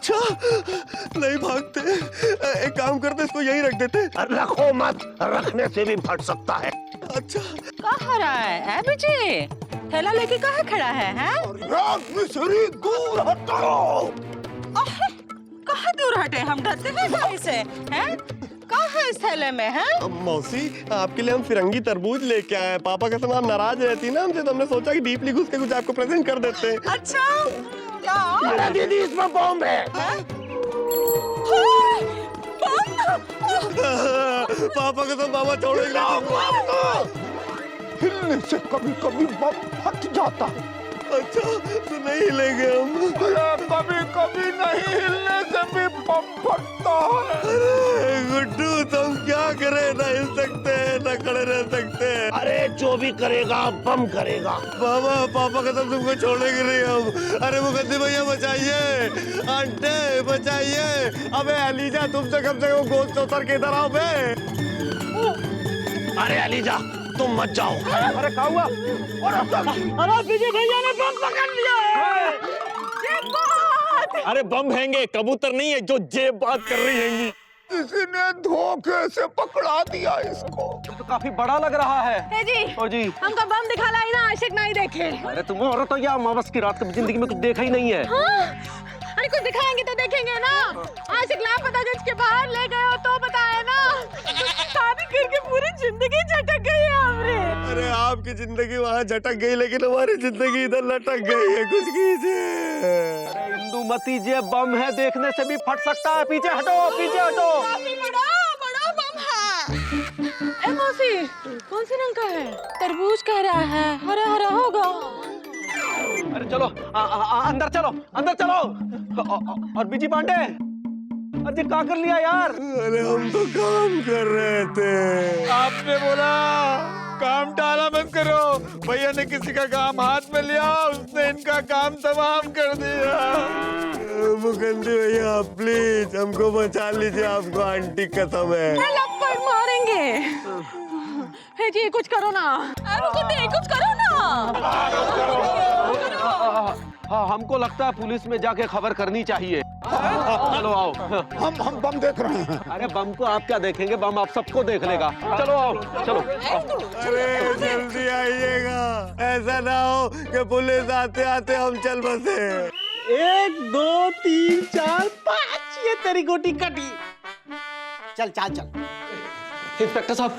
अच्छा, नहीं भागते। एक काम करते, इसको यहीं रख देते। रखो मत, रखने से भी फट सकता है। अच्छा, कहाँ रहा है बिजी? थैला लेके कहाँ खड़ा है? मिस्री, दूर हटो। कहाँ दूर हटे? हम डरते हैं भाई से, हैं? कहाँ है इस थैले में, हैं? मौसी, आपके लिए हम फिरंगी तरबूज लेके आए हैं। पापा का सामान नाराज रहती ना हमसे, तो हमने सोचा कि डीपली घुस के कुछ आपको प्रेजेंट कर देते हैं। अच्छा, क्या? अरे दीदी, इसमें बॉम्ब है। पापा का तो बाबा छोड़ेगा। हिलने से कभी कभी बम फट जाता है। अच्छा, तो नहीं हिलेंगे हम। कभी कभी नहीं हिलने से भी बम फटता है। अरे गुड्डू, तुम क्या करें? ना हिल सकते हैं, ना खड़े रह सकते हैं। अरे जो भी करेगा बम करेगा। बाबा, पापा का तो तुमको छोड़ेंगे नहीं हम। अरे मुकद्दे भैया बचाइए, आंटे बचाइए। अबे अलीजा, तुमसे कम से कम गोश्त उतर के इधर आओ बे। अरे अलीजा, तुम मत जाओ। अरे क्या हुआ? अरे विजय भैया ने बम पकड़ लिया है। ये बात! अरे बम हैंगे, कबूतर नहीं है जो जेब बात कर रही हैंगी। किसी ने धोखे से पकड़ा दिया इसको। तो काफी बड़ा लग रहा है। है जी, ओ जी, हमको बम दिखा लाई ना, आशिक नहीं देखे। अरे तुम औरत हो या अमावस की रात, कभी जिंदगी में कुछ देखा ही नहीं है। हाँ? अरे कुछ दिखाएंगे तो देखेंगे ना। आशिक लापतागंज के बाहर ले गए हो तो बताए ना। शादी करके पूरी जिंदगी झटक गई है हमरे। अरे आपकी जिंदगी वहाँ झटक गई, लेकिन हमारी जिंदगी इधर लटक गई है। कुछ कीजिए। अरे इंदुमती, ये बम है, देखने से भी फट सकता है। पीछे हटो, पीछे हटो। काफी बड़ा बम है। ए मौसी, कौन से रंग का है? तरबूज कह रहा है, हरा हरा होगा। अरे चलो, अंदर चलो, अंदर चलो। और बीजी पांडे, अरे क्या कर लिया यार? अरे हम तो काम कर रहे थे। आपने बोला काम टाला मत करो। भैया ने किसी का काम हाथ में लिया, उसने इनका काम तमाम कर दिया। मुकद्दे भैया प्लीज हमको बचा लीजिए, आपको आंटी कसम है। लपड़ मारेंगे। है जी, कुछ करो ना। रुको, कुछ करो ना। हाँ, हमको लगता है पुलिस में जाके खबर करनी चाहिए। चलो आओ। हम बम देख रहे हैं। अरे बम को आप क्या देखेंगे, बम आप सबको देख लेगा। चलो आओ, चलो। अरे जल्दी आइएगा, ऐसा ना हो कि पुलिस आते आते हम चल बसे। 1 2 3 4 5, ये तेरी गोटी कटी। चल चल चल। इंस्पेक्टर साहब,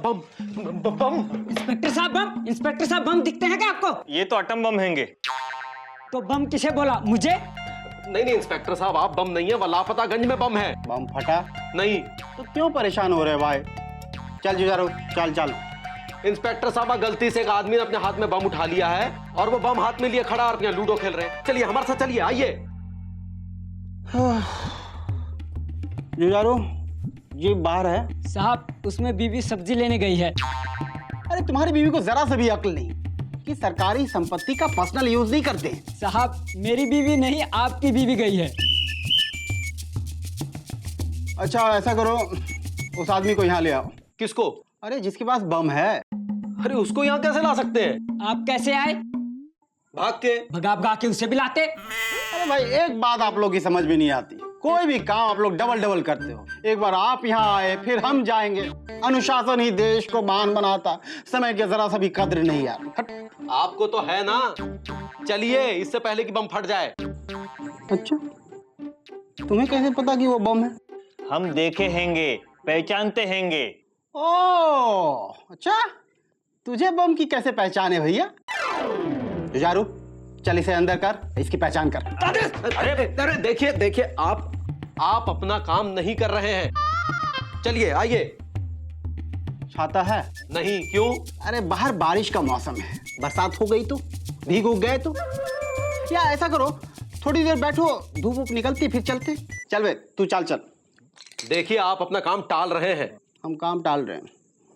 बम बम। इंस्पेक्टर साहब बम दिखते हैं क्या आपको? ये तो एटम बम हैंगे। तो बम किसे बोला? मुझे? नहीं इंस्पेक्टर साहब, आप बम नहीं है, वो लापतागंज में बम है। बम फटा? नहीं। तो क्यों परेशान हो रहे भाई? चल जुझारू, चल चल। इंस्पेक्टर साहब, गलती से एक आदमी ने अपने हाथ में बम उठा लिया है और वो बम हाथ में लिए खड़ा और यहाँ लूडो खेल रहे हैं। चलिए हमारे साथ चलिए, आइए। जुझारू, ये बाहर है। साहब, उसमें बीवी सब्जी लेने गई है। अरे तुम्हारी बीवी को जरा सा भी अक्ल नहीं कि सरकारी संपत्ति का पर्सनल यूज नहीं करते। साहब, मेरी बीवी नहीं, आपकी बीवी गई है। अच्छा ऐसा करो, उस आदमी को यहाँ ले आओ। किसको? अरे जिसके पास बम है। अरे उसको यहाँ कैसे ला सकते हैं? आप कैसे आए? भाग के। भगा के उसे भी लाते। अरे भाई, एक बात आप लोग की समझ में नहीं आती, कोई भी काम आप लोग डबल करते हो। एक बार आप यहाँ आए, फिर हम जाएंगे। अनुशासन ही देश को महान बनाता, समय की जरा सा भी कद्र नहीं यार। हट। आपको तो है ना। चलिए, इससे पहले कि बम फट जाए। अच्छा, तुम्हें कैसे पता कि वो बम है? हम देखे हैंगे, पहचानते हैंगे। ओह अच्छा, तुझे बम की कैसे पहचान है भैया? जुझारू, चल इसे अंदर कर, इसकी पहचान कर। अरे देखिए, आप अपना काम नहीं कर रहे हैं। चलिए आइए। छाता है? नहीं, क्यों? अरे बाहर बारिश का मौसम है, बरसात हो गई तो भीग उग गए तो। या ऐसा करो, थोड़ी देर बैठो, धूप वूप निकलती फिर चलते। चल बे, तू चल। देखिए, आप अपना काम टाल रहे हैं। हम काम टाल रहे हैं।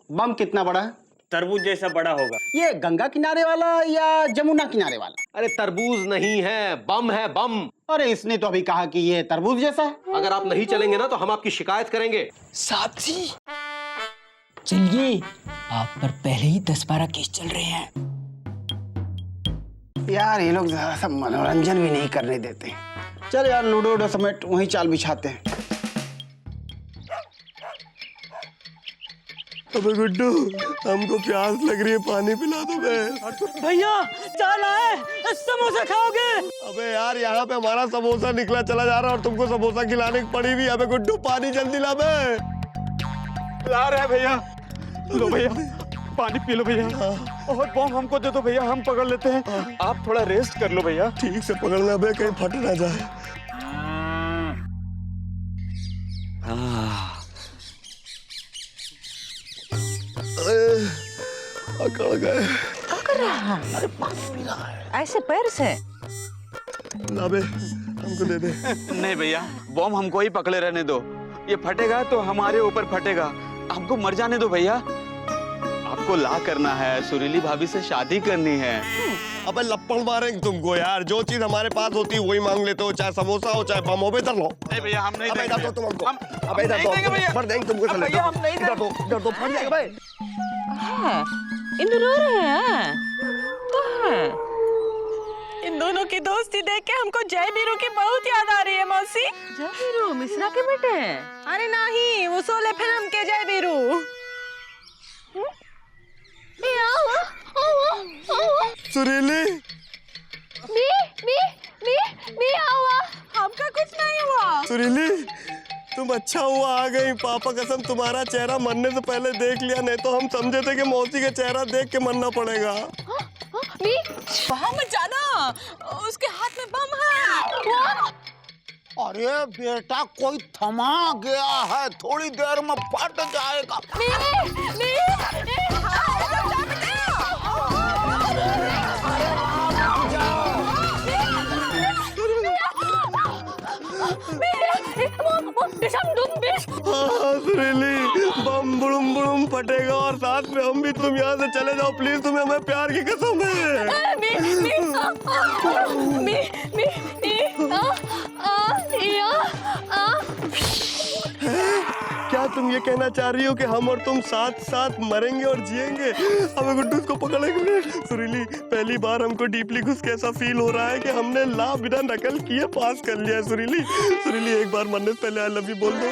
बम कितना बड़ा है? तरबूज जैसा बड़ा होगा। ये गंगा किनारे वाला या जमुना किनारे वाला? अरे तरबूज नहीं है, बम है, बम। अरे इसने तो अभी कहा कि ये तरबूज जैसा है। अगर आप नहीं चलेंगे ना तो हम आपकी शिकायत करेंगे। साहब जी, चलिए, आप पर पहले ही 10-12 केस चल रहे हैं। यार ये लोग जरा सा मनोरंजन भी नहीं करने देते। चल यार लूडो वूडो समेट वहीं चाल बिछाते हैं। अबे गुड्डू, हमको प्यास लग रही है, पानी पिला दो बे। भैया चाल आए, समोसा खाओगे? अबे यार यहाँ पे हमारा समोसा निकला चला जा रहा है और तुमको समोसा खिलाने की पड़ी भी। अबे गुड्डू पानी जल्दी ला बे। ला रहे हैं भैया, लो भैया पानी पी लो भैया। और बम हमको दे दो भैया, हम पकड़ लेते हैं। आप थोड़ा रेस्ट कर लो भैया। ठीक से पकड़ना बे, कहीं फट ना जाए। अकड़ गए। ऐसे पैर से? ला बे, हमको दे दे। नहीं भैया, बम हमको ही पकड़े रहने दो। ये फटेगा तो हमारे ऊपर फटेगा, हमको मर जाने दो भैया। आपको ला करना है, सुरीली भाभी से शादी करनी है। अबे लपड़ मारेंगे तुमको यार, जो चीज हमारे पास होती है वही मांग लेते हो, चाहे समोसा हो चाहे बम हो। इधर लो। नहीं भैया हम नहीं अबे देंगे। इधर दो तुम हमको। अबे हम इधर नहीं दो, देंगे भैया। फट देंगे तुमको। चले भैया हम नहीं इधर दो, इधर दो, फट जाएगा भाई। हाँ, इन रो रहे हैं। कहाँ? इन दोनों की दोस्ती देख के हमको जय बीरू की बहुत याद आ रही है मौसी। जय बीरू मिश्रा के बेटे? अरे नहीं, वो शोले फिल्म के जय बीरू। सुरीली, आपका कुछ नहीं हुआ। सुरीली तुम अच्छा हुआ आ गई। पापा कसम तुम्हारा चेहरा मरने से पहले देख लिया, नहीं तो हम समझे थे कि मौसी का चेहरा देख के मरना पड़ेगा। वहाँ मत जाना, उसके हाथ में बम है। अरे बेटा कोई थमा गया है, थोड़ी देर में फट जाएगा। हाँ सुरीली, बम बुड़ुम बुड़ुम फटेगा और साथ में हम भी। तुम यहाँ से चले जाओ प्लीज, तुम्हें हमें प्यार की कसम है। क्या तुम ये कहना चाह रही हो कि हम और तुम साथ साथ मरेंगे और जिएंगे? हमें गुड्डू को पकड़ेंगे। सुरीली पहली बार हमको डीपली घुस के ऐसा फील हो रहा है कि हमने ला बिना नकल किए पास कर लिया है। सुरीली, सुरीली एक बार मरने से पहले आई लव यू बोल दो।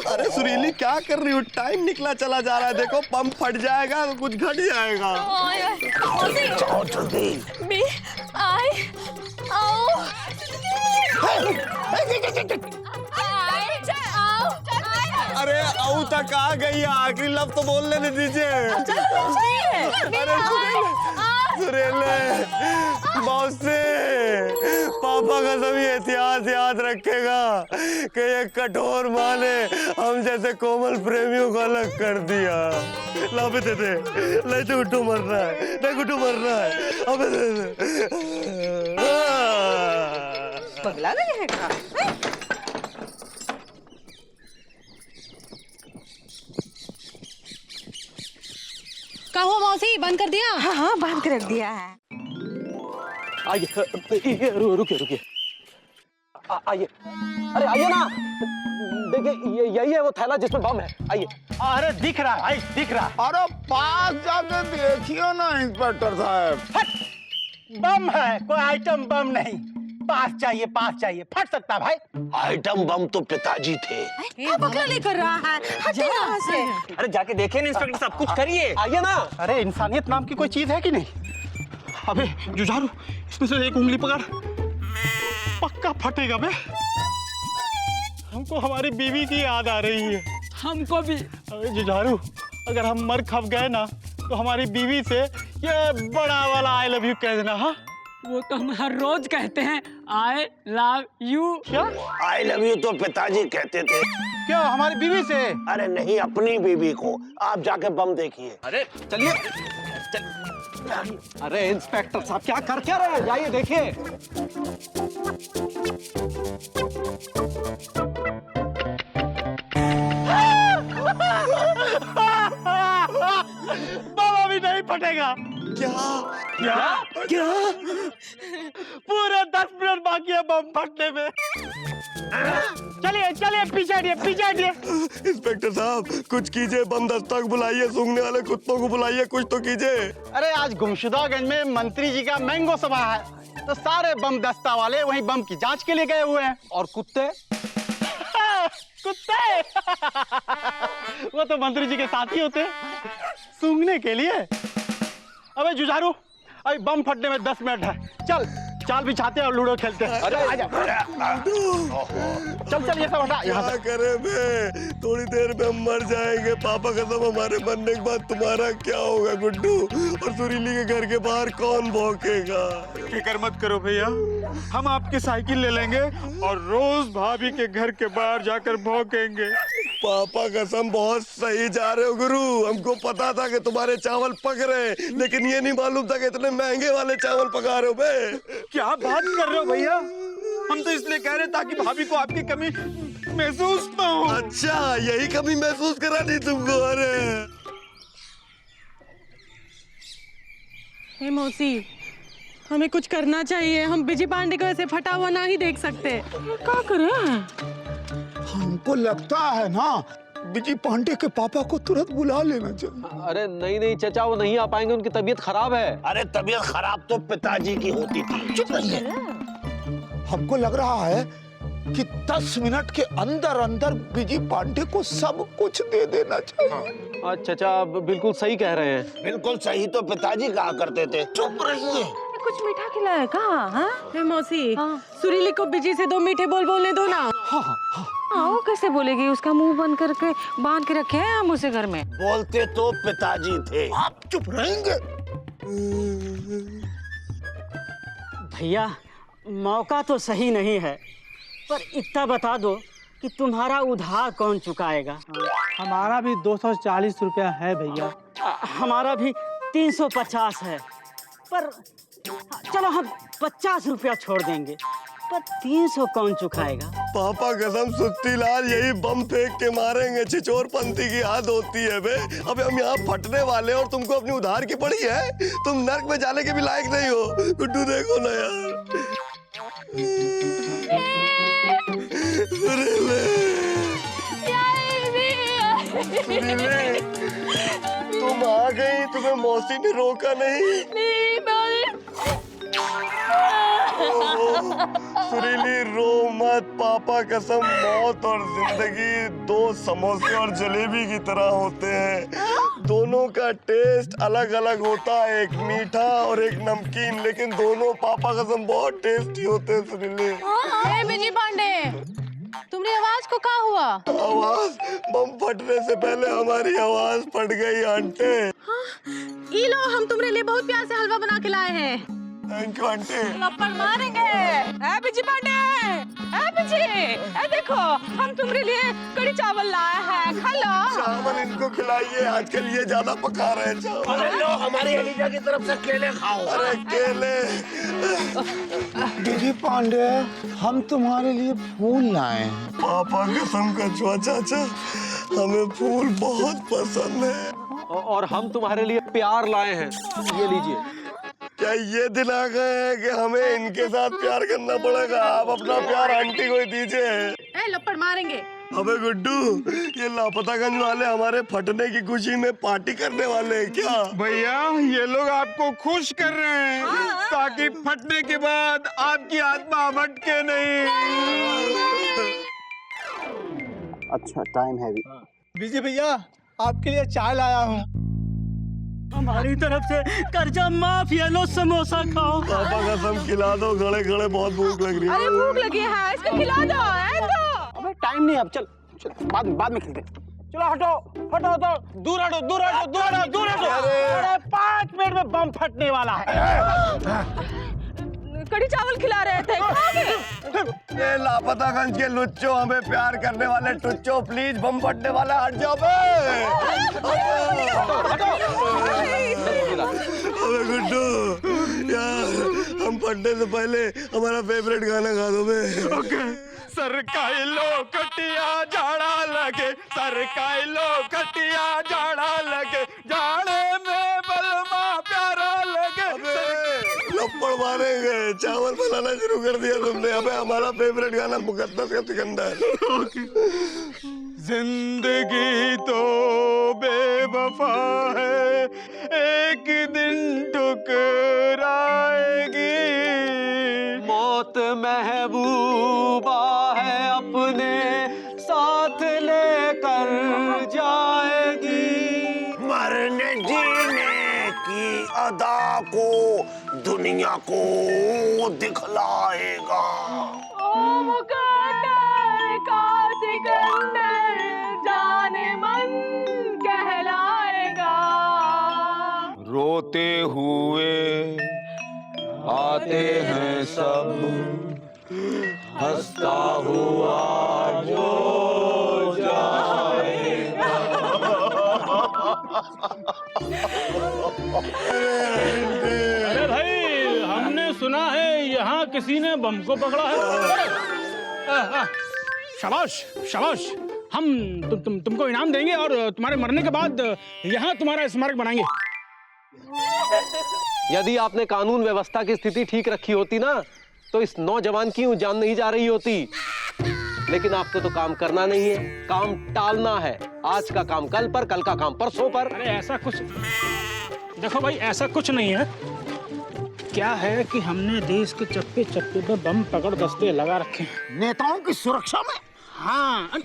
अरे सुरीली क्या कर रही हो? टाइम निकला चला जा रहा है, देखो पंप फट जाएगा तो कुछ घट जाएगा। अरे औ तक आ गई, आखिरी लफ्ज़ तो बोल लेने दीजिए। अरे सुरीले, मौसी, पापा का सभी इतिहास याद रखेगा कि ये कठोर माँ ने हम जैसे कोमल प्रेमियों को अलग कर दिया। लापे दे दे, नहीं तो गुड्डू मर रहा है, नहीं गुड्डू मर रहा है। अबे दे दे। पगला गया है क्या? क्या हुआ मौसी, बंद कर दिया? हाँ हाँ, बांध के रख दिया है। आइए, रुकिए रुकिए, आइए। अरे आइए ना, देखिए यही है वो थैला जिसमें बम है। आइए। अरे दिख रहा है भाई, दिख रहा है। अरे पास जाके देखियो ना इंस्पेक्टर साहब। बम है, कोई आइटम बम नहीं। पास चाहिए, पास चाहिए, फट सकता है भाई। आइटम बम तो पिताजी थे। पकड़ा नहीं कर रहा है, हटे यहाँ से। अरे जाके देखिए ना इंस्पेक्टर साहब, कुछ करिए। आइए ना। अरे इंसानियत नाम की कोई चीज है कि नहीं? अबे जुझारू, इसमें से एक उंगली पकड़, पक्का फटेगा बे। हमको हमारी बीवी की याद आ रही है। हमको भी। अबे जुझारू, अगर हम मर खप गए ना तो हमारी बीवी से ये बड़ा वाला आई लव यू कह देना। हाँ, वो तो हम हर रोज कहते हैं, आई लव यू। क्या आई लव यू तो पिताजी कहते थे। क्या हमारी बीवी से? अरे नहीं, अपनी बीवी को। आप जाके बम देखिए। अरे चलिए। अरे इंस्पेक्टर साहब क्या कर क्या रहे हैं? जाइए देखिए। बाबा भी नहीं फटेगा। क्या? पूरे 10 मिनट बाकी है बम फटने में। चल चलिए चलिए पीछे हटिए। इंस्पेक्टर साहब कुछ कीजिए, बम दस्ता को बुलाइए, सूंघने वाले कुत्तों को बुलाइए, कुछ तो कीजिए। अरे आज गुमशुदागंज में मंत्री जी का मैंगो सभा है, तो सारे बम दस्ता वाले वहीं बम की जांच के लिए गए हुए हैं। और कुत्ते? कुत्ते वो तो मंत्री जी के साथी होते हैं, सूंघने के लिए। अबे जुझारू, अभी बम फटने में 10 मिनट है, चल चाल बिछाते हैं और लूडो खेलते हैं। अरे आजा। चल ये सब हटा यहाँ से। क्या करे बे, थोड़ी देर में हम मर जाएंगे। पापा कसम हमारे मरने के बाद तुम्हारा क्या होगा गुड्डू? और सुरीली के घर के बाहर कौन भौंकेगा? फिक्र मत करो भैया, हम आपकी साइकिल ले लेंगे और रोज भाभी के घर के बाहर जाकर भौंकेंगे। पापा कसम बहुत सही जा रहे हो गुरु। हमको पता था कि तुम्हारे चावल पक रहे, लेकिन ये नहीं मालूम था कि इतने महंगे वाले चावल पका रहे हो बे। क्या बात कर रहे हो भैया, हम तो इसलिए कह रहे ताकि भाभी को आपकी कमी महसूस ना हो। अच्छा यही कमी महसूस करा दी तुमको? अरे हे मौसी, हमें कुछ करना चाहिए। हम बिजी पांडे को ऐसे फटा हुआ ना ही देख सकते। क्या करें? हमको लगता है ना बिजी पांडे के पापा को तुरंत बुला लेना चाहिए। अरे नहीं चाचा, वो नहीं आ पाएंगे, उनकी तबीयत खराब है। अरे तबीयत खराब तो पिताजी की होती थी। चुप रहिए। हमको लग रहा है कि 10 मिनट के अंदर अंदर बिजी पांडे को सब कुछ दे देना चाहिए। चाचा बिल्कुल सही कह रहे हैं। बिल्कुल सही तो पिताजी कहा करते थे। चुप रहिए। कुछ मीठा खिलाया कहाँ? हे मौसी, सुरीली को बिजी से 2 मीठे बोलने दो ना। वो कैसे बोलेगी? उसका मुंह बंद करके बांध के रखे हैं हम उसे घर में। बोलते तो पिताजी थे। आप चुप रहेंगे? भैया मौका तो सही नहीं है, पर इतना बता दो कि तुम्हारा उधार कौन चुकाएगा? हमारा भी 240 रुपया है भैया। हमारा भी 350 है, पर चलो हम 50 रुपया छोड़ देंगे, पर 300 कौन चुकाएगा? पापा कसम सुस्ती लाल, यही बम फेंक के मारेंगे। छिछोरपंथी की याद होती है बे। अबे हम यहाँ फटने वाले और तुमको अपनी उधार की पड़ी है। तुम नर्क में जाने के भी लायक नहीं हो। गुड्डू देखो ना यार। सुरीले, सुरीले, तुम आ गई, तुम्हें मौसी ने रोका नहीं? सुरीली रो मत, पापा कसम मौत और जिंदगी 2 समोसे और जलेबी की तरह होते हैं। दोनों का टेस्ट अलग अलग होता है, एक मीठा और एक नमकीन, लेकिन दोनों पापा कसम बहुत टेस्टी होते हैं। सुरीली बिजी पांडे, तुम्हारी आवाज को क्या हुआ? आवाज बम फटने से पहले हमारी आवाज फट गई आंटे। ई लो, हम तुम्हारे लिए बहुत प्यार से हलवा बना के लाए हैं। Thank you auntie. लपड़ मारेंगे। ए बिजी पांडे, ए बिजी, ए देखो हम तुम्हारे लिए कड़ी चावल लाए हैं, खा लो। चावल इनको खिलाइए, आजकल ये ज्यादा पका रहे हैं चावल। अरे लो, हमारी एलिजा की तरफ से केले खाओ। अरे केले। बिजी पांडे, हम तुम्हारे लिए फूल लाए हैं। पापा कसम कछुआ चाचा, हमें फूल बहुत पसंद है। और हम तुम्हारे लिए प्यार लाए हैं, ये लीजिए। क्या ये दिन आ गए हैं कि हमें इनके साथ प्यार करना पड़ेगा? आप अपना प्यार आंटी को ही दीजिए। ए लपड़ मारेंगे। अबे गुड्डू, ये लापतागंज वाले हमारे फटने की खुशी में पार्टी करने वाले हैं क्या? भैया ये लोग आपको खुश कर रहे हैं ताकि फटने के बाद आपकी आत्मा भटके नहीं। अच्छा टाइम है। बिजी भैया आपके लिए चाय लाया हूँ। हमारी तरफ से कर्जा माफ, ये लो समोसा खाओ। पापा कसम खिला दो, खड़े खड़े बहुत भूख लग रही है। अरे भूख लगी है, इसको खिला दो। अबे टाइम नहीं, अब चल बाद में खेलते। चलो हटो, दूर हटो। अरे 5 मिनट में बम फटने वाला है। कड़ी चावल खिला रहे थे, खाओगे? ये लापतागंज के लुच्चो, हमें प्यार करने वाले टुच्चो, प्लीज बम फटने वाला हट जाओ बे। अबे गुड्डू यार, हम फटने से पहले हमारा फेवरेट गाना गा दो बे। ओके। सरकाई लो कटिया झाड़ा लगे, सरकाई लो कटिया झाड़ा लगे, झाड़े में बलमा प्यारा लगे। लपड़ मारेंगे। चावल बनाना शुरू कर दिया तुमने। अबे हमारा फेवरेट गाना मुकद्दस का सिकंदर। जिंदगी तो बेवफा है, एक दिन ठुकराएगी। मौत महबूबा है, अपने साथ लेकर जाएगी। मरने जीने की अदा को दुनिया को दिखलाएगा। ओ मुकद्दर का सिकंदर जाने मन कहलाएगा। रोते हुए आते हैं सब, हंसता हुआ जो जाएगा। अरे भाई, हमने सुना है यहाँ किसी ने बम को पकड़ा है। शाबाश शाबाश, हम तुमको इनाम देंगे और तुम्हारे मरने के बाद यहाँ तुम्हारा स्मारक बनाएंगे। यदि आपने कानून व्यवस्था की स्थिति ठीक रखी होती ना, तो इस नौजवान की जान नहीं जा रही होती। लेकिन आपको तो काम करना नहीं है, काम टालना है। आज का काम कल पर, कल का काम परसों पर। अरे ऐसा कुछ, देखो भाई, ऐसा कुछ नहीं है। क्या है कि हमने देश के चप्पे चप्पे पे बम पकड़ दस्ते लगा रखे हैं। नेताओं की सुरक्षा में? हाँ,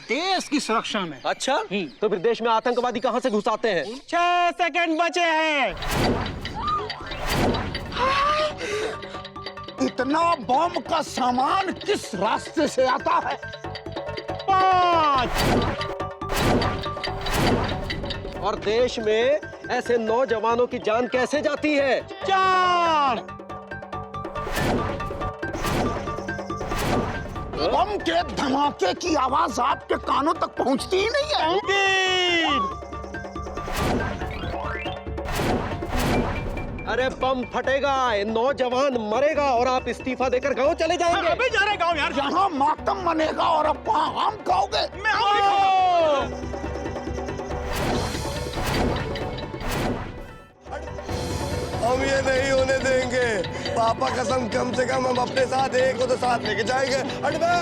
देश की सुरक्षा में। अच्छा, तो फिर देश में आतंकवादी कहाँ से घुस आते हैं? 6 सेकंड बचे हैं। इतना बम का सामान किस रास्ते से आता है? 5। और देश में ऐसे नौजवानों की जान कैसे जाती है? 4। बम के धमाके की आवाज आपके कानों तक पहुंचती ही नहीं है। 3। अरे बम फटेगा, नौजवान मरेगा और आप इस्तीफा देकर गांव चले जाएंगे। अबे जा रहे गाँव यार। यहाँ मातम मनेगा और अब वहाँ आम खाओगे। मैं आम नहीं खाऊंगा। हम ये नहीं होने देंगे। पापा कसम, कम से कम हम अपने साथ एक को तो साथ लेके जाएंगे। हट बे।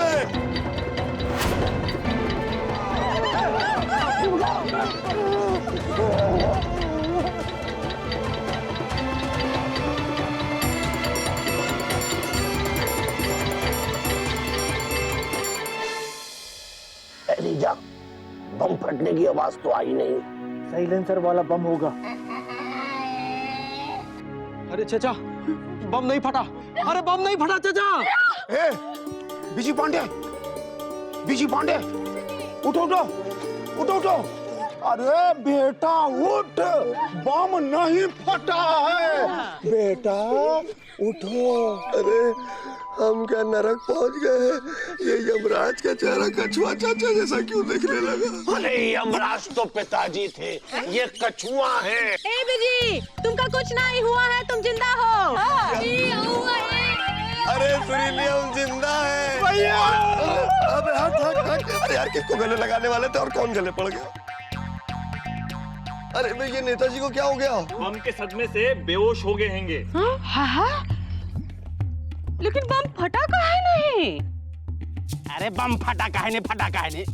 एलिजा, बम फटने की आवाज तो आई नहीं। साइलेंसर वाला बम होगा। अरे चाचा, बम नहीं फटा। अरे बम नहीं फटा चाचा। ए, बीजी पांडे, बीजी पांडे, उठो उठो उठो उठो। अरे बेटा उठ, बम नहीं फटा है। बेटा उठो। अरे हम क्या नरक पहुंच गए? ये यमराज का चेहरा कछुआ चाचा जैसा क्यों दिखने लगा? अरे यमराज तो पिताजी थे, ये कछुआ है। ए बिजी, तुमका कुछ नहीं हुआ है, तुम जिंदा हो। अरे सुरीली, हम जिंदा हैं। भैया! अबे हट हट हट। अरे यार, किसको गले लगाने वाले थे और कौन गले पड़ गया? अरे भाई, ये नेताजी को क्या हो गया? बम के सदमे से बेहोश हो गए हैंगे। हाँ? लेकिन बम फटा काहे नहीं? अरे बम फटा काहे नहीं, फटा काहे नहीं?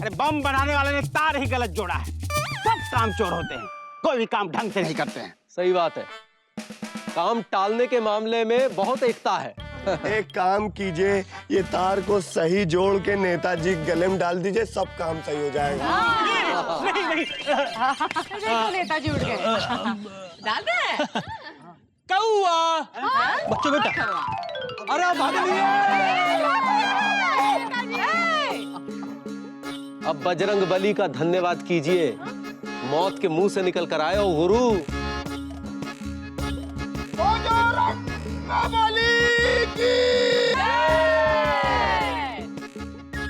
अरे बम बनाने वाले ने तार ही गलत जोड़ा है। सब काम चोर होते हैं, कोई भी काम ढंग से नहीं करते हैं। सही बात है। काम टालने के मामले में बहुत एकता है। एक काम कीजिए, ये तार को सही जोड़ के नेताजी गले में डाल दीजिए, सब काम सही हो जाएगा। नहीं नहीं, देखो नेताजी उठ गए। डाल दे। कौआ। बच्चों बेटा, अरे आप भाग लिए। अब बजरंग बली का धन्यवाद कीजिए, मौत के मुंह से निकल कर आए हो गुरु।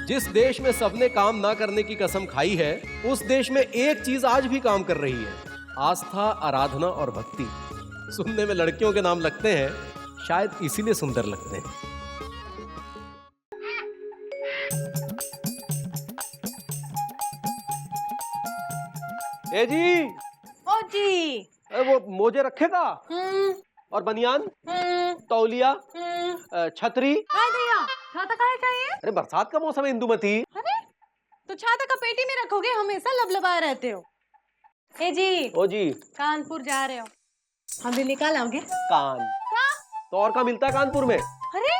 जिस देश में सबने काम ना करने की कसम खाई है, उस देश में एक चीज आज भी काम कर रही है, आस्था, आराधना और भक्ति। सुनने में लड़कियों के नाम लगते हैं, शायद इसीलिए सुंदर लगते हैं। ए जी, ओ जी। वो मोजे रखेगा? और बनियान, तौलिया, छतरी। हाय भैया, छाता काहे चाहिए? अरे बरसात का मौसम है इंदुमती। अरे तो छाता का पेटी में रखोगे, हमेशा लबलबाए रहते हो। ए जी, ओ जी, कानपुर जा रहे हो, हम भी निकाल आओगे? कान तो और क्या मिलता है कानपुर में? अरे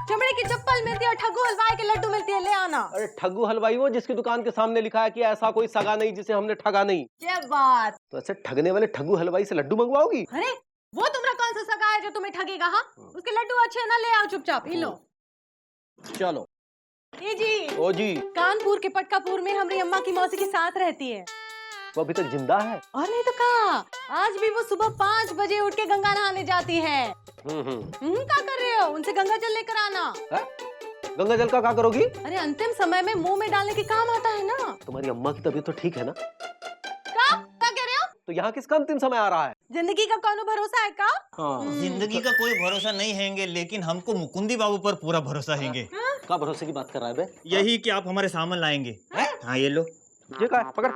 चमड़े की चप्पल मिलती है और ठग्गू हलवाई के लड्डू मिलती है, ले आना। अरे ठग्गू हलवाई वो जिसकी दुकान के सामने लिखा है कि ऐसा कोई सगा नहीं जिसे हमने ठगा नहीं। क्या बात। तो ऐसे ठगने वाले ठग्गू हलवाई से लड्डू मंगवाओगी? अरे वो तुम्हारा कौन सा सगा है जो तुम्हें ठगेगा? हाँ, उसके लड्डू अच्छे ना, ले आओ चुपचाप, लो। चलो। ए जी, ओ जी, कानपुर के पटकापुर में हमारी अम्मा की मौसी के साथ रहती है। वो अभी तक जिंदा है? और नहीं तो कहा, आज भी वो सुबह 5 बजे उठ के गंगा नहाने जाती है। क्या कर रहे हो? उनसे गंगा जल लेकर आना। है? गंगा जल का क्या करोगी? अरे अंतिम समय में मुंह में डालने के काम आता है ना। तुम्हारी अम्मा की तबीयत तो ठीक है ना? क्या कह रहे हो? तो यहाँ किसका अंतिम समय आ रहा है? जिंदगी का कौन भरोसा है का? जिंदगी का कोई भरोसा नहीं हैंगे, लेकिन हमको मुकुंदी बाबू पर पूरा भरोसा हैंगे। क्या भरोसे की बात कर रहा है बे? यही कि आप हमारे सामान लाएंगे। हाँ ये लो। ये क्या है? पकड़।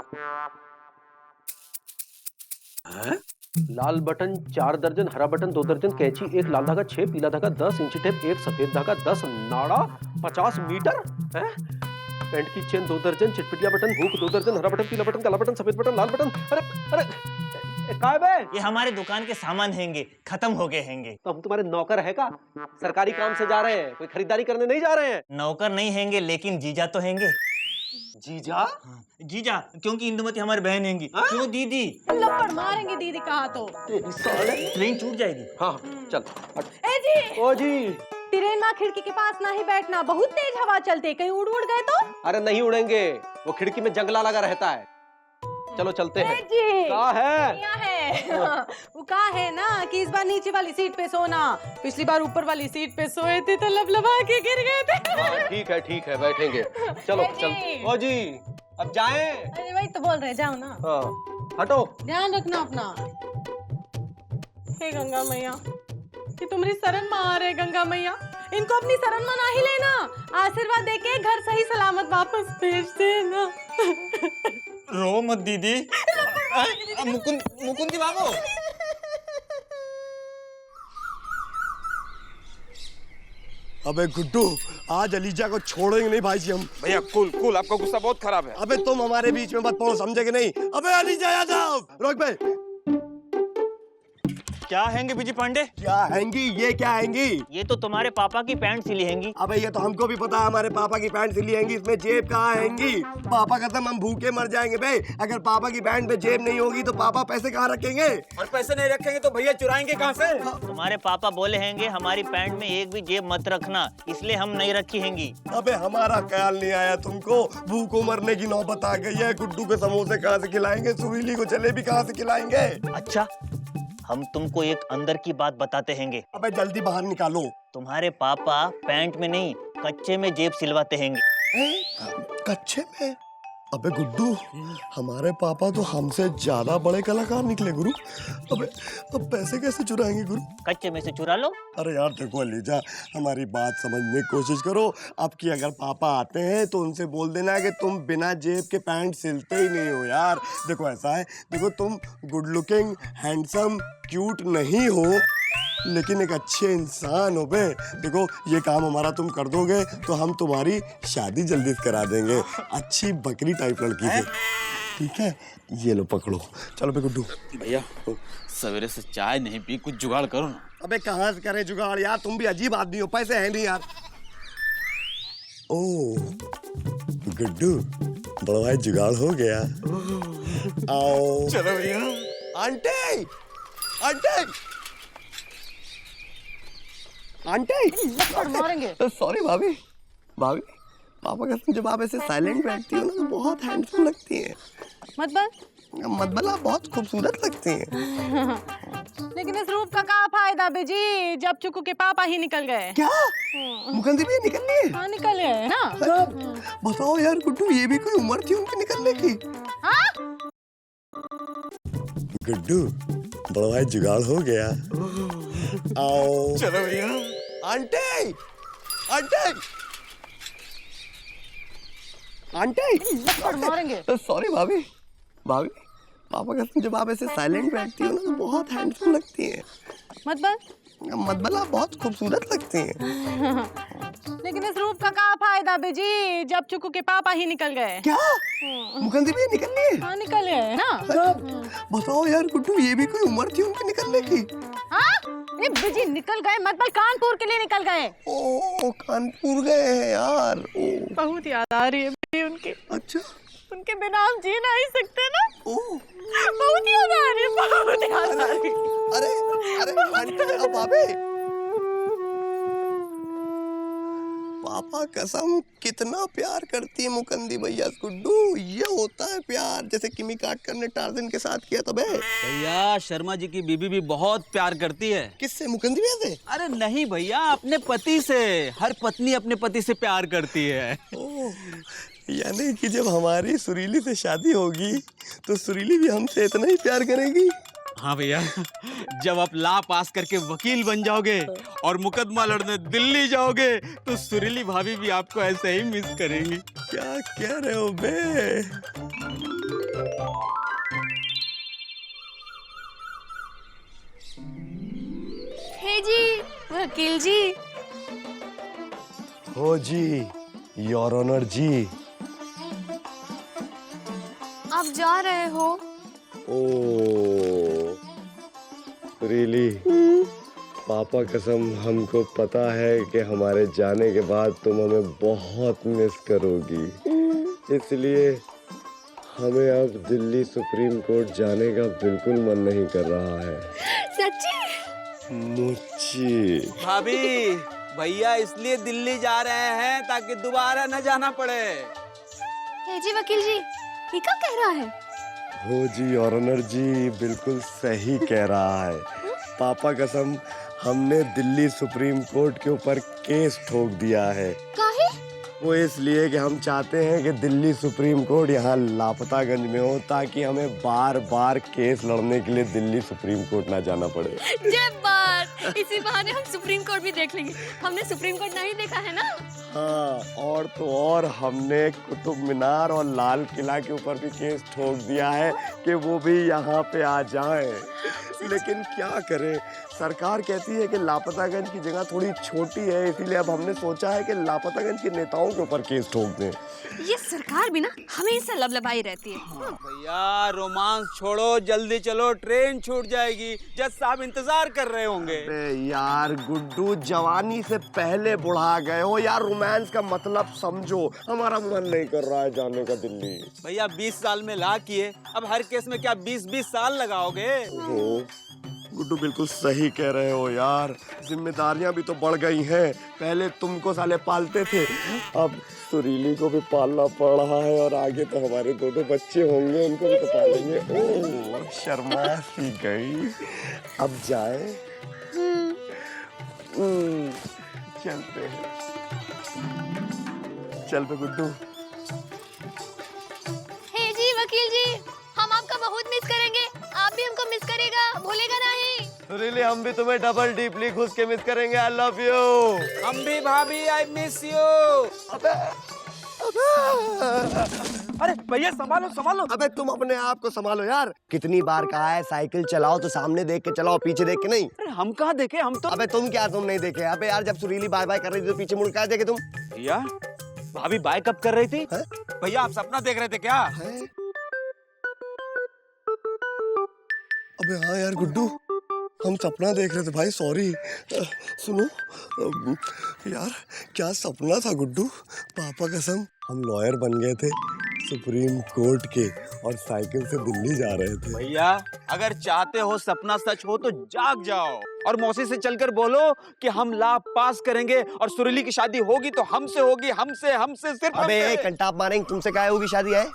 लाल बटन 4 दर्जन, हरा बटन 2 दर्जन, कैंची 1, लाल धागा 6, पीला धागा 10, इंची टेप 1, सफेद धागा 10, नाड़ा 50 मीटर, पैंट की चेन 2 दर्जन, चिटपिटिया बटन, हुक 2 दर्जन, हरा बटन, पीला बटन, काला बटन, सफेद बटन, लाल बटन। अरे अरे काय बे? ये हमारे दुकान के सामान हैंगे, खत्म हो गए हैंगे। तो हम तुम्हारे नौकर है का? सरकारी काम से जा रहे हैं, कोई खरीदारी करने नहीं जा रहे हैं। नौकर नहीं हैंगे, लेकिन जीजा तो हैंगे। जीजा? जीजा, क्योंकि इंदुमती हमारी बहन हैंगी। क्यों दीदी? लपड़ मारेंगे दीदी कहा तो। ट्रेन छूट जाएगी। हाँ चल। ए जी, ओ जी, ट्रेन में खिड़की के पास ना ही बैठना, बहुत तेज हवा चलते, कहीं उड़ गए तो? अरे नहीं उड़ेंगे, वो खिड़की में जंगला लगा रहता है। चलो चलते हैं। जी, क्या है? क्या है? वो कहा है ना कि इस बार नीचे वाली सीट पे सोना, पिछली बार ऊपर वाली सीट पे सोए थे तो लबलबा के गिर गए थे। ठीक है बैठेंगे। चलो चल। ओ जी, अब जाएं? अरे वही तो बोल रहे, जाओ ना। हाँ, हटो। ध्यान रखना अपना। हे गंगा मैया, कि तुम्हारी शरण में आ रहे गंगा मैया, इनको अपनी शरण में ना ही लेना, आशीर्वाद देके घर सही सलामत वापस भेज देना। रो मत दीदी। मुकुंदी बाबू। अबे गुड्डू, आज अलीजा को छोड़ेंगे नहीं भाई जी हम। भैया कूल, आपका गुस्सा बहुत खराब है। अबे तुम हमारे बीच में मत पड़ो, समझे कि नहीं? अबे अलीजा आ जाओ। रोक बे। क्या हैंगे बीजी पांडे? क्या हैंगी? ये क्या हैंगी? ये तो तुम्हारे पापा की पैंट सिली हैंगी। अबे ये तो हमको भी पता है, हमारे पापा की पैंट सिली हैंगी, इसमें जेब कहाँ हैंगी? पापा कसम हम भूखे मर जाएंगे बे। अगर पापा की पैंट में जेब नहीं होगी तो पापा पैसे कहाँ रखेंगे? और पैसे नहीं रखेंगे तो भैया चुराएंगे कहाँ से? तुम्हारे पापा बोले हैंगे हमारी पैंट में एक भी जेब मत रखना, इसलिए हम नहीं रखी हैंगी। अबे हमारा ख्याल नहीं आया तुमको? भूखों मरने की नौबत आ गई है। गुड्डू के समोसे कहाँ से खिलाएंगे? सुरीली को जलेबी कहाँ से खिलाएंगे? अच्छा, हम तुमको एक अंदर की बात बताते हैंगे। अबे जल्दी बाहर निकालो। तुम्हारे पापा पैंट में नहीं, कच्चे में जेब सिलवाते हैंगे। कच्चे में? अबे गुड्डू, हमारे पापा तो हमसे ज्यादा बड़े कलाकार निकले गुरु। अबे अब पैसे कैसे चुराएंगे गुरु? कच्चे में से चुरा लो। अरे यार देखो अलीजा, हमारी बात समझने की कोशिश करो। अब की अगर पापा आते हैं तो उनसे बोल देना कि तुम बिना जेब के पैंट सिलते ही नहीं हो यार। देखो ऐसा है, देखो तुम गुड लुकिंग, हैंडसम, क्यूट नहीं हो, लेकिन एक अच्छे इंसान हो बे। देखो ये काम हमारा तुम कर दोगे तो हम तुम्हारी शादी जल्दी करा देंगे, अच्छी बकरी टाइप लड़की से। ठीक है, ये लो पकड़ो। चलो बे गुड्डू। भैया सवेरे से चाय नहीं पी, कुछ जुगाड़ करो ना। अबे कहाँ से करे जुगाड़ यार, तुम भी अजीब आदमी हो, पैसे हैं नहीं यार। ओ गुड्डू, बड़ा भाई जुगाड़ हो गया। आओ चलो भैया। Aunty, aunty, aunty. मारेंगे। सॉरी भाभी, भाभी पापा कसम, जब आप ऐसे साइलेंट बैठती हो ना तो बहुत हैंडसम लगती हैं। मतलब आप बहुत खूबसूरत लगती हैं। लेकिन इस रूप का क्या फायदा बेजी, जब चुकू के पापा ही निकल गए। क्या? मुकुंदी भी निकल गए? हाँ निकल गए ना। बताओ यार गुड्डू, ये भी कोई उम्र थी उनके निकलने की? हाँ? गुड्डू, बड़ा भाई जुगाड़ हो गया। आओ चलो भैया। Aunty, aunty, aunty. मारेंगे। सॉरी भाभी, भाभी पापा कसम जब आप ऐसे साइलेंट बैठती हो ना तो बहुत हैंडसम लगती हैं। मतलब आप बहुत खूबसूरत लगती हैं। लेकिन इस रूप का क्या फायदा बेजी जब चुकू के पापा ही निकल गए। क्या मुकंदी भी निकल लिए? हाँ निकल गए ना। बताओ यार गुड्डू, ये भी कोई उम्र थी उनके निकलने की? हाँ ये बेजी निकल गए, मतलब कानपुर के लिए निकल गए। ओ कानपुर गए हैं यार। बहुत याद आ रही है बेजी उनकी। अच्छा, उनके बिना हम जी नहीं सकते ना। बहुत याद आ रही है, बहुत याद आ रही है। अरे आंटी अब भाभी, पापा कसम कितना प्यार करती है मुकंदी भैया गुड्डू। ये होता है प्यार, जैसे किमी काटकर ने टार्जन के साथ किया तब। भैया शर्मा जी की बीबी भी बहुत प्यार करती है। किससे? मुकंदी भैया से? अरे नहीं भैया, अपने पति से। हर पत्नी अपने पति से प्यार करती है। यानी कि जब हमारी सुरीली से शादी होगी तो सुरीली भी हमसे इतना ही प्यार करेगी। हाँ भैया, जब आप ला पास करके वकील बन जाओगे और मुकदमा लड़ने दिल्ली जाओगे तो सुरीली भाभी भी आपको ऐसे ही मिस करेंगी। क्या कह रहे हो बे? हे जी वकील जी। हो जी, योर ऑनर जी। आप जा रहे हो? Oh really? पापा कसम हमको पता है कि हमारे जाने के बाद तुम हमें बहुत मिस करोगी, इसलिए हमें अब दिल्ली सुप्रीम कोर्ट जाने का बिल्कुल मन नहीं कर रहा है। सच्ची? मुझे भाभी, भैया इसलिए दिल्ली जा रहे हैं ताकि दोबारा न जाना पड़े। हे जी वकील जी, ये क्या कह रहा है? हो जी और ऑनर जी, बिल्कुल सही कह रहा है। पापा कसम हमने दिल्ली सुप्रीम कोर्ट के ऊपर केस ठोक दिया है। काहे? वो इसलिए कि हम चाहते हैं कि दिल्ली सुप्रीम कोर्ट यहाँ लापतागंज में हो, ताकि हमें बार बार केस लड़ने के लिए दिल्ली सुप्रीम कोर्ट ना जाना पड़े। जय बात, इसी बहाने हम सुप्रीम कोर्ट भी देख लेंगे। हमने सुप्रीम कोर्ट नहीं देखा है ना। हाँ, और तो और हमने कुतुब मीनार और लाल किला के ऊपर भी केस ठोक दिया है कि वो भी यहाँ पे आ जाएं। लेकिन क्या करें, सरकार कहती है कि लापतागंज की जगह थोड़ी छोटी है, इसीलिए अब हमने सोचा है कि लापतागंज के नेताओं के ऊपर केस ठोक दें। ये सरकार भी ना हमेशा लबलबाई रहती है। भैया रोमांस छोड़ो, जल्दी चलो, ट्रेन छूट जाएगी। जज साहब इंतजार कर रहे होंगे। अरे यार गुड्डू, जवानी से पहले बुढ़ा गए हो यार, रोमांस का मतलब समझो। हमारा मन नहीं कर रहा है जाने का दिल्ली। भैया 20 साल में ला किए, अब हर केस में क्या 20-20 साल लगाओगे? गुड्डू बिल्कुल सही कह रहे हो यार, जिम्मेदारियां भी तो बढ़ गई हैं। पहले तुमको साले पालते थे, अब सुरीली को भी पालना पड़ रहा है, और आगे तो हमारे 2 बच्चे होंगे, उनको भी तो पालेंगे। ओह शर्मा सी गई। अब जाए? चलते हैं, चल पे गुड्डू। हे जी वकील जी, हम आपका बहुत मिस करेंगे, आप भी हमको मिस करेगा, भूलेगा नहीं। सुरीली, हम भी तुम्हें डबल डीपली घुस के मिस करेंगे। I love you. हम भी भाभी, आई मिस यू। अरे भैया संभालो संभालो। अबे तुम अपने आप को संभालो यार। कितनी बार कहा है साइकिल चलाओ तो सामने देख के चलाओ, पीछे देख के नहीं। अरे हम कहाँ देखे, हम तो। अबे तुम क्या, तुम नहीं देखे? अबे यार जब सुरीली बाय बाय कर रही थी तो पीछे मुड़ के देखे तुम? भैया भाभी बाय कब कर रही थी? भैया आप सपना देख रहे थे क्या? अबे हाँ यार गुड्डू, हम सपना देख रहे थे भाई, सॉरी। सुनो यार, क्या सपना था गुड्डू? पापा कसम हम लॉयर बन गए थे सुप्रीम कोर्ट के, और साइकिल से दिल्ली जा रहे थे। भैया अगर चाहते हो सपना सच हो तो जाग जाओ और मौसी से चलकर बोलो कि हम ला पास करेंगे और सुरीली की शादी होगी तो हमसे होगी, हमसे हमसे सिर्फ। अबे कंटाप मारेंगे, तुमसे क्या होगी शादी है?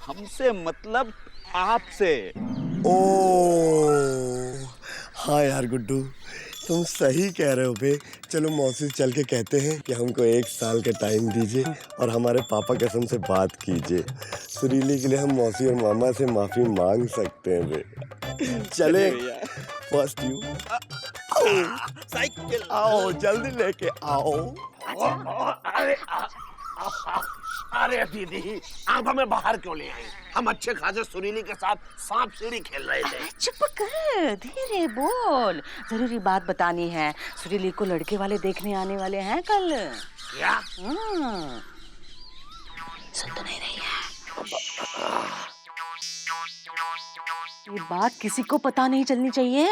हमसे मतलब आपसे। ओ हाँ यार गुड्डू, तुम सही कह रहे हो बे। चलो मौसी से चल के कहते हैं कि हमको 1 साल का टाइम दीजिए और हमारे पापा कसम से बात कीजिए। सुरीली के लिए हम मौसी और मामा से माफी मांग सकते हैं बे। चले फर्स्ट यू। साइकिल आओ जल्दी लेके आओ। अरे दीदी, आप हमें बाहर क्यों ले आई? हम अच्छे खासे सुरीली के साथ सांप सीढ़ी खेल रहे थे। चुप कर, धीरे बोल। जरूरी बात बतानी है। सुरीली को लड़के वाले देखने आने वाले हैं कल। क्या? सुन तो नहीं रही है? ये बात किसी को पता नहीं चलनी चाहिए।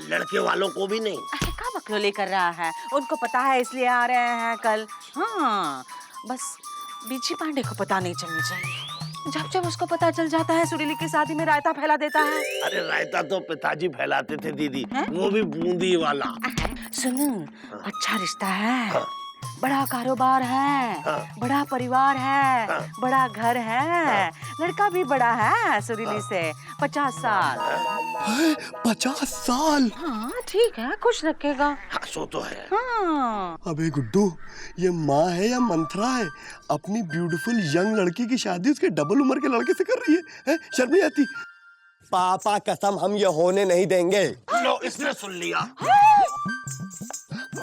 लड़के वालों को भी नहीं? अरे क्या बकलोले कर रहा है? उनको पता है इसलिए आ रहे हैं कल। हाँ, बस बीची पांडे को पता नहीं चलनी चाहिए। जब जब उसको पता चल जाता है सुरीली की शादी में रायता फैला देता है। अरे रायता तो पिताजी फैलाते थे दीदी, वो भी बूंदी वाला। सुनो, अच्छा रिश्ता है, बड़ा कारोबार है, बड़ा परिवार है, बड़ा घर है, लड़का भी बड़ा है सुरीली से। 50 साल। 50 साल? हाँ ठीक है, खुश रखेगा। हाँ, सो तो है। हाँ। अबे गुड्डू, ये माँ है या मंत्रा है? अपनी ब्यूटीफुल यंग लड़की की शादी उसके डबल उम्र के लड़के से कर रही है? शर्म नहीं आती? पापा कसम, हम ये होने नहीं देंगे। लो, इसने सुन लिया।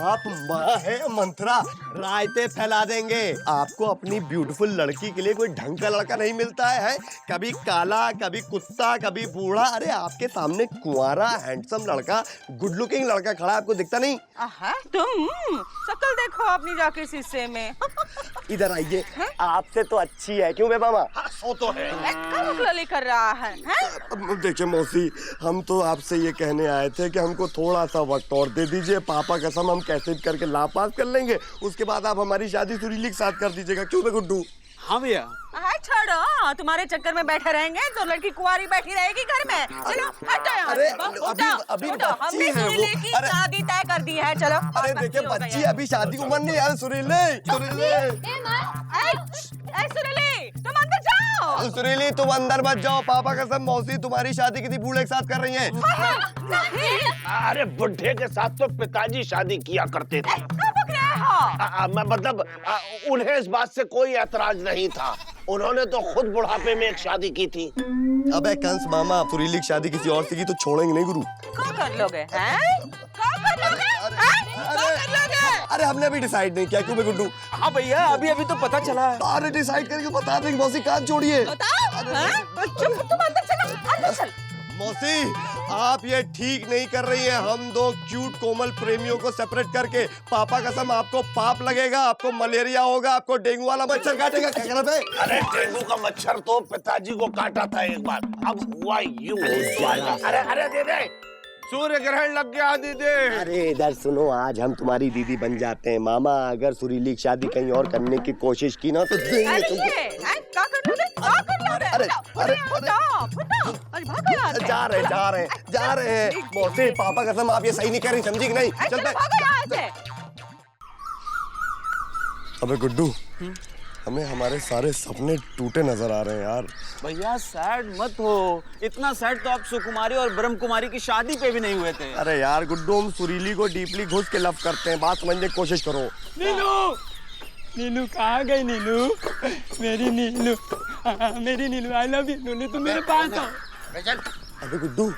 आप माँ है मंत्रा, रायते फैला देंगे। आपको अपनी ब्यूटीफुल लड़की के लिए कोई ढंग का लड़का नहीं मिलता है? कभी काला, कभी कुत्ता, कभी बूढ़ा। अरे आपके सामने कुंवारा हैंडसम लड़का, गुड लुकिंग लड़का खड़ा, आपको दिखता नहीं? तुम शक्ल देखो अपनी जाके शीशे में। इधर आइए, आपसे तो अच्छी है, क्यों बे मामा? सो तो है। क्या कर रहा है? देखिए मौसी, हम तो आपसे ये कहने आए थे कि हमको थोड़ा सा वक्त और दे दीजिए। पापा कसम, हम कैसे करके लापास कर लेंगे, उसके बाद आप हमारी शादी सुरीली के साथ कर दीजिएगा। क्यों बे गुड्डू? हाँ भैया। छोड़ो, तुम्हारे चक्कर में बैठे रहेंगे तो लड़की कुंवारी बैठी रहेगी घर में। चलो हटो यहाँ अरे, से। अभी बच्ची है वो। सुरीली की शादी तय कर दी है। चलो। अरे देखिए बच्ची, अभी शादी की उम्र नहीं है। सुरीली, सुरीली, तुम अंदर जाओ। सुरीली, तुम अंदर मत जाओ। पापा कसम, मौसी तुम्हारी शादी किसी बूढ़े के साथ कर रही है। अरे बुढ़े के साथ तो पिताजी शादी किया करते थे। मैं मतलब उन्हें इस बात से कोई ऐतराज नहीं था। उन्होंने तो खुद बुढ़ापे में एक शादी की थी। अबे कंस मामा, सुरीली की शादी किसी और से की तो छोड़ेंगे नहीं गुरु। क्या कर लोगे? अरे हमने अभी डिसाइड नहीं किया। क्यों बे गुड्डू? हाँ भैया, अभी तो पता चला है। अरे डिसाइड करके बता देंगे मौसी, काम छोड़िए। मौसी, आप ये ठीक नहीं कर रही है। हम दो क्यूट कोमल प्रेमियों को सेपरेट करके, पापा कसम आपको पाप लगेगा, आपको मलेरिया होगा, आपको डेंगू वाला मच्छर काटेगा। क्या कर रहे थे? अरे डेंगू का मच्छर तो पिताजी को काटा था एक बार, अब हुआ यूं। अरे दीदी, सूर्य ग्रहण लग गया दीदी। अरे इधर सुनो, आज हम तुम्हारी दीदी बन जाते हैं। मामा अगर सुरीली की शादी कहीं और करने की कोशिश की ना तो देंगे तुमको। अरे जा रहे हैं। मौसी, पापा कसम आप ये सही नहीं कर रही, समझी कि नहीं? चलते। अबे गुड्डू, हमें हमारे सारे सपने टूटे नजर आ रहे हैं यार। भैया सैड मत हो, इतना सैड तो आप सुकुमारी और ब्रह्म कुमारी की शादी पे भी नहीं हुए थे। अरे यार गुड्डू, हम सुरीली को डीपली घुस के लव करते हैं, बात समझने की कोशिश करो। नीलू कहाँ गई? नीलू, मेरी नीलू, मेरी नीलू, आई लव यू। नीलू तुम मेरे पास हो। अबे गुड्डू,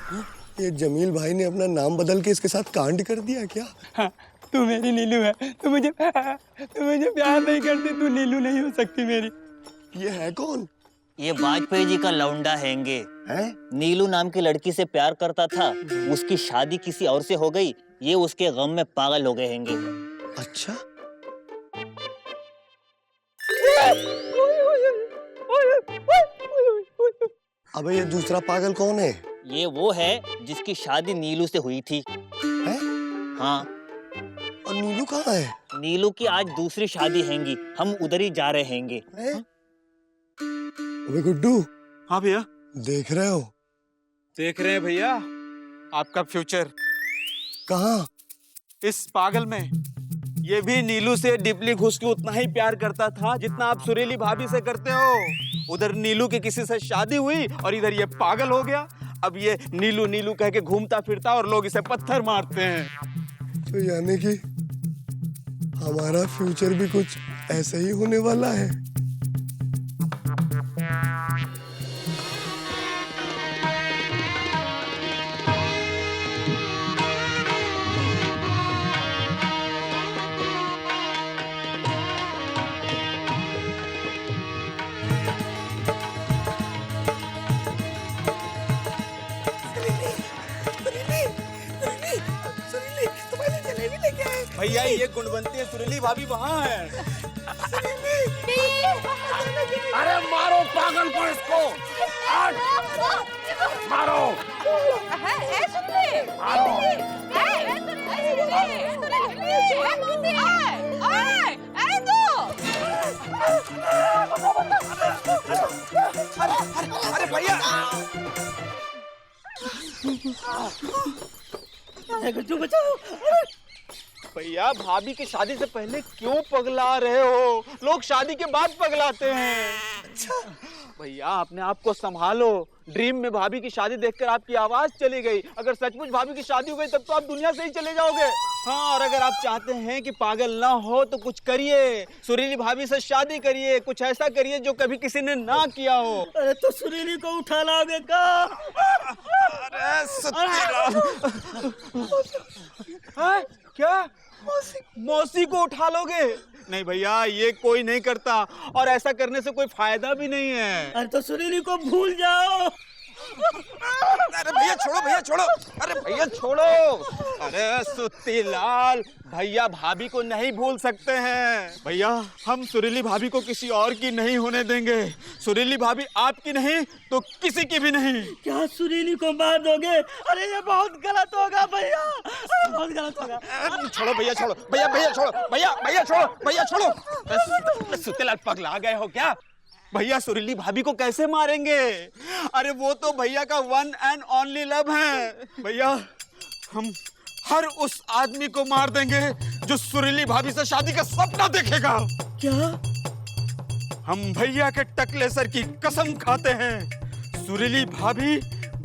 ये जमील भाई ने अपना नाम बदल के इसके साथ कांड कर दिया क्या? हाँ, तू मेरी नीलू है। तू मुझे प्यार नहीं करती, तू नीलू नहीं हो सकती मेरी। ये है कौन? ये वाजपेयी जी का लौंडा हैंगे। नीलू नाम की लड़की से प्यार करता था, उसकी शादी किसी और से हो गई, ये उसके गम में पागल हो गए हैंगे। अच्छा, अबे ये दूसरा पागल कौन है? ये वो है जिसकी शादी नीलू से हुई थी। है? हाँ। और नीलू कहाँ है? नीलू की आज दूसरी शादी हैंगी, हम उधर ही जा रहे हैंगे। अबे गुड्डू। हाँ भैया। देख रहे हो? देख रहे हैं भैया, आपका फ्यूचर। कहाँ? इस पागल में। ये भी नीलू से डीपली घुस के उतना ही प्यार करता था जितना आप सुरीली भाभी से करते हो। उधर नीलू की किसी से शादी हुई और इधर ये पागल हो गया। अब ये नीलू नीलू कह के घूमता फिरता और लोग इसे पत्थर मारते हैं। तो यानी कि हमारा फ्यूचर भी कुछ ऐसा ही होने वाला है। भैया ये गुणवंती सुरीली भाभी वहाँ है। अरे मारो पागल को इसको, मारो अरे भैया भैया भाभी की शादी से पहले क्यों पगला रहे हो? लोग शादी के बाद पगलाते हैं। भैया अपने आप को संभालो। ड्रीम में भाभी की शादी देखकर आपकी आवाज चली गई। अगर सचमुच भाभी की शादी हो गई तब तो आप दुनिया से ही चले जाओगे। हाँ, और अगर आप चाहते हैं कि पागल ना हो तो कुछ करिए, सुरीली भाभी से शादी करिए, कुछ ऐसा करिए जो कभी किसी ने ना किया हो। अरे तो सुरीली को उठा लाओगे का? अरे क्या मौसी को उठा लोगे? नहीं भैया, ये कोई नहीं करता और ऐसा करने से कोई फायदा भी नहीं है। अरे तो सुरीली को भूल जाओ। अरे भैया छोड़ो, भैया छोड़ो, अरे भैया छोड़ो। अरे सुत्तीलाल, भैया भाभी को नहीं भूल सकते हैं। भैया हम सुरीली भाभी को किसी और की नहीं होने देंगे। सुरीली भाभी आपकी नहीं तो किसी की भी नहीं। क्या सुरीली को मार दोगे? अरे ये बहुत गलत होगा भैया, बहुत गलत होगा। छोड़ो भैया, छोड़ो भैया, भैया छोड़ो, भैया छोड़ो, भैया छोड़ो। सुत्तीलाल पगला गए हो क्या? भैया सुरीली भाभी को कैसे मारेंगे? अरे वो तो भैया का वन एंड ओनली लव है। भैया हम हर उस आदमी को मार देंगे जो सुरीली भाभी से शादी का सपना देखेगा। क्या? हम भैया के टकले सर की कसम खाते हैं, सुरीली भाभी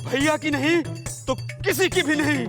भैया की नहीं तो किसी की भी नहीं।